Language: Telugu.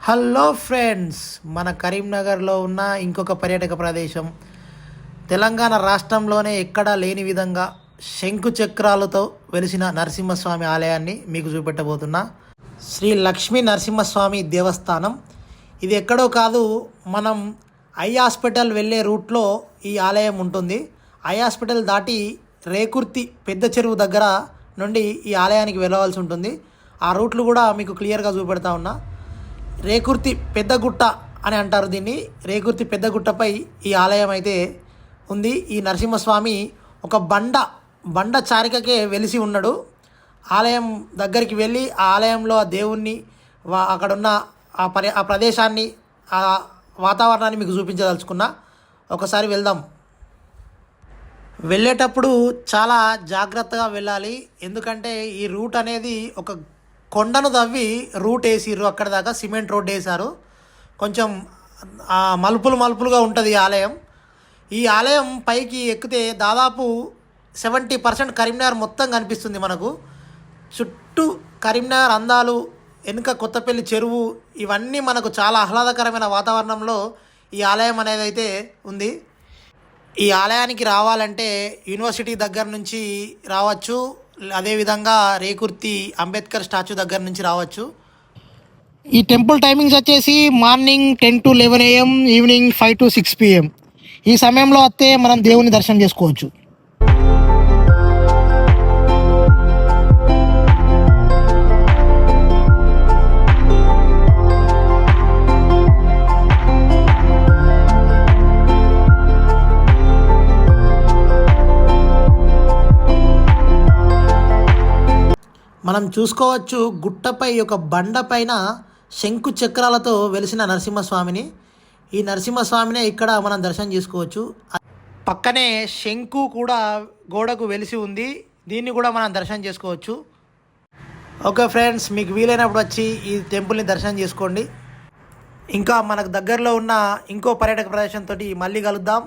హలో ఫ్రెండ్స్, మన కరీంనగర్లో ఉన్న ఇంకొక పర్యాటక ప్రదేశం, తెలంగాణ రాష్ట్రంలోనే ఎక్కడా లేని విధంగా శంకు చక్రాలతో వెలిసిన నరసింహస్వామి ఆలయాన్ని మీకు చూపెట్టబోతున్నా. శ్రీ లక్ష్మీ నరసింహస్వామి దేవస్థానం. ఇది ఎక్కడో కాదు, మనం ఐ హాస్పిటల్ వెళ్ళే రూట్లో ఈ ఆలయం ఉంటుంది. ఐ హాస్పిటల్ దాటి రేకుర్తి పెద్ద చెరువు దగ్గర నుండి ఈ ఆలయానికి వెళ్ళవలసి ఉంటుంది. ఆ రూట్లు కూడా మీకు క్లియర్గా చూపెడతా ఉన్నా. రేకుర్తి పెద్దగుట్ట అని అంటారు దీన్ని. రేకుర్తి పెద్దగుట్టపై ఈ ఆలయం అయితే ఉంది. ఈ నరసింహస్వామి ఒక బండ చారికకే వెలిసి ఉన్నాడు. ఆలయం దగ్గరికి వెళ్ళి ఆ ఆలయంలో ఆ దేవుణ్ణి, అక్కడున్న ఆ ప్రదేశాన్ని, ఆ వాతావరణాన్ని మీకు చూపించదలుచుకున్నా. ఒకసారి వెళ్దాం. వెళ్ళేటప్పుడు చాలా జాగ్రత్తగా వెళ్ళాలి. ఎందుకంటే ఈ రూట్ అనేది ఒక కొండను తవ్వి రూట్ వేసిర్రు. అక్కడ దాకా సిమెంట్ రోడ్ వేశారు. కొంచెం మలుపులుగా ఉంటుంది ఈ ఆలయం. ఈ ఆలయం పైకి ఎక్కితే దాదాపు 70% కరీంనగర్ మొత్తం కనిపిస్తుంది మనకు. చుట్టూ కరీంనగర్ అందాలు, వెనుక కొత్తపల్లి చెరువు, ఇవన్నీ మనకు చాలా ఆహ్లాదకరమైన వాతావరణంలో ఈ ఆలయం అనేది అయితే ఉంది. ఈ ఆలయానికి రావాలంటే యూనివర్సిటీ దగ్గర నుంచి రావచ్చు, అదేవిధంగా రేకుర్తి అంబేద్కర్ స్టాచ్యూ దగ్గర నుంచి రావచ్చు. ఈ టెంపుల్ టైమింగ్స్ వచ్చేసి morning 10 to 11 AM, evening 5 to 6 PM. ఈ సమయంలో వస్తే మనం దేవుని దర్శనం చేసుకోవచ్చు. మనం చూసుకోవచ్చు గుట్టపై ఒక బండ పైన శంకు చక్రాలతో వెలిసిన నరసింహస్వామిని. ఈ నరసింహస్వామినే ఇక్కడ మనం దర్శనం చేసుకోవచ్చు. పక్కనే శంకు కూడా గోడకు వెలిసి ఉంది. దీన్ని కూడా మనం దర్శనం చేసుకోవచ్చు. ఓకే ఫ్రెండ్స్, మీకు వీలైనప్పుడు వచ్చి ఈ టెంపుల్ని దర్శనం చేసుకోండి. ఇంకా మనకు దగ్గరలో ఉన్న ఇంకో పర్యాటక ప్రదేశంతో మళ్ళీ కలుద్దాం.